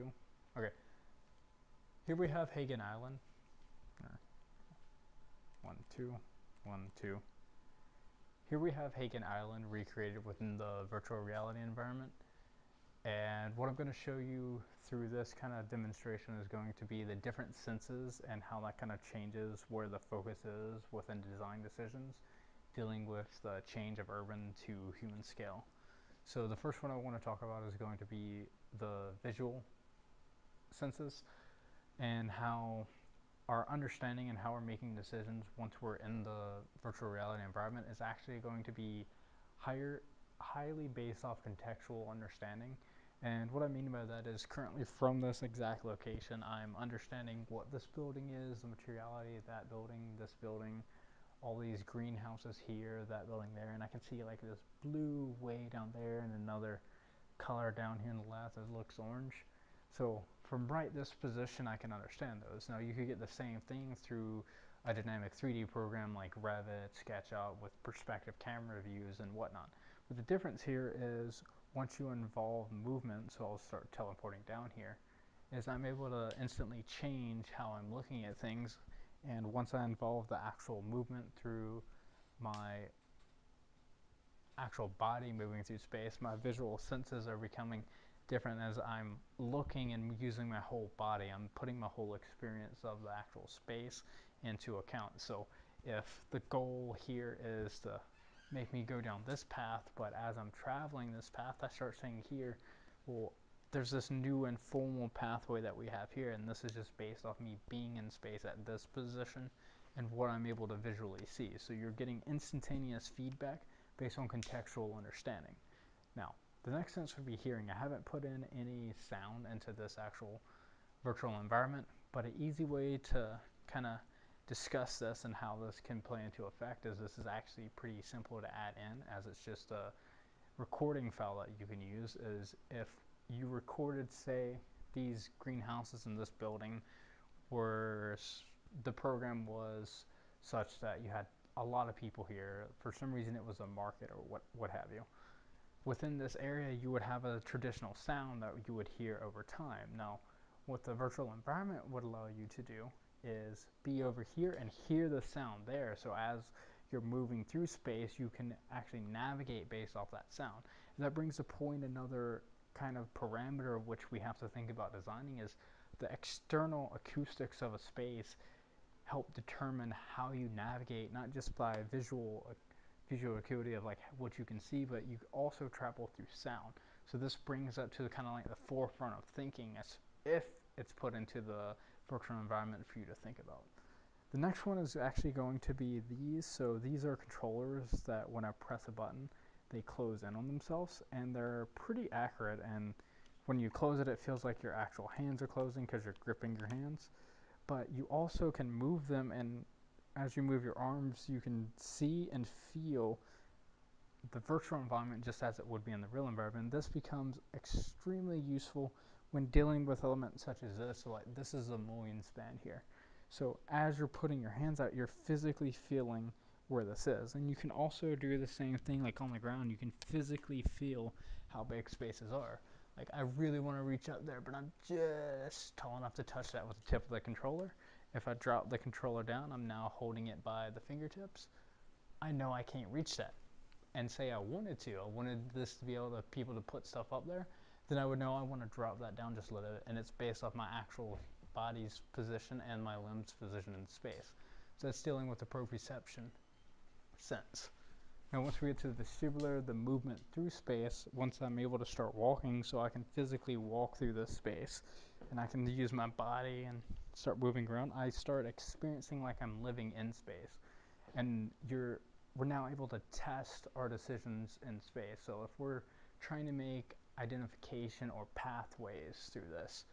Okay, here we have Hagen Island. 1, 2, 1, 2. Here we have Hagen Island recreated within the virtual reality environment. And what I'm going to show you through this kind of demonstration is going to be the different senses and how that kind of changes where the focus is within design decisions, dealing with the change of urban to human scale. So the first one I want to talk about is going to be the visual senses and how our understanding and how we're making decisions once we're in the virtual reality environment is actually going to be highly based off contextual understanding. And what I mean by that is currently from this exact location, I'm understanding what this building is, the materiality of that building, this building, all these greenhouses here, that building there, and I can see like this blue way down there and another color down here on the left that looks orange. So from this position, I can understand those. Now you could get the same thing through a dynamic 3D program like Revit, SketchUp with perspective camera views and whatnot. But the difference here is once you involve movement, so I'll start teleporting down here, is I'm able to instantly change how I'm looking at things. And once I involve the actual movement through my actual body moving through space, my visual senses are becoming different as I'm looking and using my whole body. I'm putting my whole experience of the actual space into account. So if the goal here is to make me go down this path, but as I'm traveling this path, I start saying here, well, there's this new informal pathway that we have here, and this is just based off me being in space at this position and what I'm able to visually see. So you're getting instantaneous feedback based on contextual understanding. Now, the next sense would be hearing. I haven't put in any sound into this actual virtual environment, but an easy way to kind of discuss this and how this can play into effect is this is actually pretty simple to add in, as it's just a recording file that you can use. Is if you recorded, say, these greenhouses in this building where the program was such that you had a lot of people here, for some reason it was a market or what have you. Within this area, you would have a traditional sound that you would hear over time. Now, what the virtual environment would allow you to do is be over here and hear the sound there. So as you're moving through space, you can actually navigate based off that sound. And that brings to point another kind of parameter of which we have to think about designing is the external acoustics of a space help determine how you navigate, not just by visual acuity of like what you can see, but you also travel through sound. So this brings up to kind of like the forefront of thinking as if it's put into the virtual environment for you to think about. The next one is actually going to be these. So these are controllers that when I press a button, they close in on themselves, and they're pretty accurate. And when you close it, it feels like your actual hands are closing because you're gripping your hands. But you also can move them, and as you move your arms, you can see and feel the virtual environment just as it would be in the real environment. This becomes extremely useful when dealing with elements such as this. So like this is a mullion span here. So as you're putting your hands out, you're physically feeling where this is. And you can also do the same thing like on the ground. You can physically feel how big spaces are. Like I really want to reach up there, but I'm just tall enough to touch that with the tip of the controller. If I drop the controller down, I'm now holding it by the fingertips. I know I can't reach that. And say I wanted this to be able to people to put stuff up there, then I would know I want to drop that down just a little bit, and it's based off my actual body's position and my limbs' position in space. So that's dealing with the proprioception sense. Now once we get to the vestibular, the movement through space, once I'm able to start walking, so I can physically walk through this space, and I can use my body and start moving around, I start experiencing like I'm living in space. And we're now able to test our decisions in space. So if we're trying to make identification or pathways through this,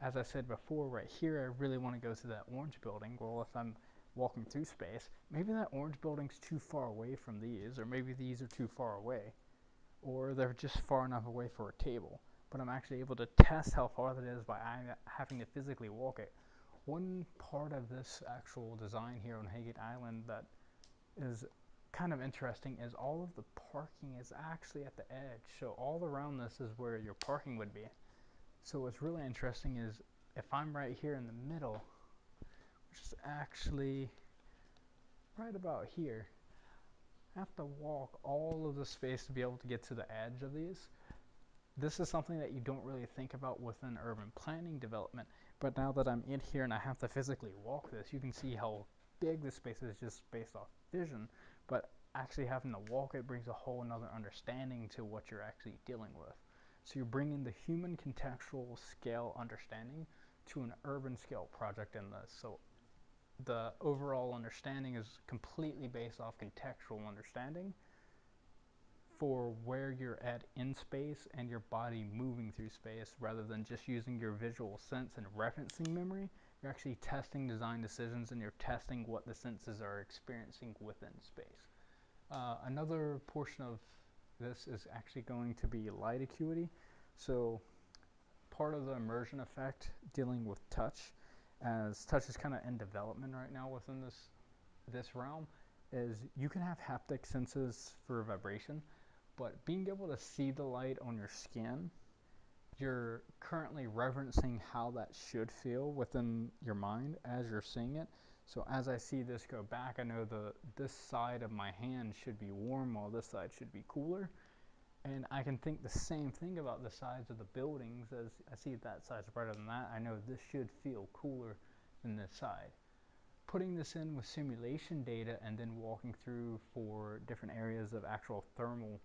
as I said before, right here, I really want to go to that orange building. Well, if I'm walking through space, maybe that orange building's too far away from these, or maybe these are too far away, or they're just far enough away for a table. But I'm actually able to test how far that is by having to physically walk it. One part of this actual design here on Hagen Island that is kind of interesting is all of the parking is actually at the edge. So all around this is where your parking would be. So what's really interesting is if I'm right here in the middle, which is actually right about here, I have to walk all of the space to be able to get to the edge of these. This is something that you don't really think about within urban planning development, but now that I'm in here and I have to physically walk this, you can see how big this space is just based off vision, but actually having to walk it brings a whole another understanding to what you're actually dealing with. So you're bringing the human contextual scale understanding to an urban scale project in this. So the overall understanding is completely based off contextual understanding for where you're at in space and your body moving through space rather than just using your visual sense and referencing memory. You're actually testing design decisions and you're testing what the senses are experiencing within space. Another portion of this is actually going to be light acuity. So part of the immersion effect dealing with touch, as touch is kind of in development right now within this realm, is you can have haptic senses for vibration, but being able to see the light on your skin, you're currently referencing how that should feel within your mind as you're seeing it. So as I see this go back, I know this side of my hand should be warm while this side should be cooler. And I can think the same thing about the sides of the buildings. As I see that side's brighter than that, I know this should feel cooler than this side. Putting this in with simulation data and then walking through for different areas of actual thermal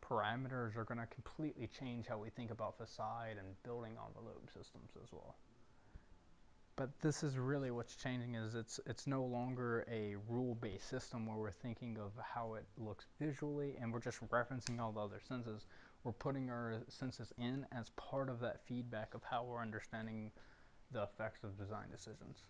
parameters are going to completely change how we think about facade and building envelope systems as well. But this is really what's changing, is it's no longer a rule-based system where we're thinking of how it looks visually and we're just referencing all the other senses. We're putting our senses in as part of that feedback of how we're understanding the effects of design decisions.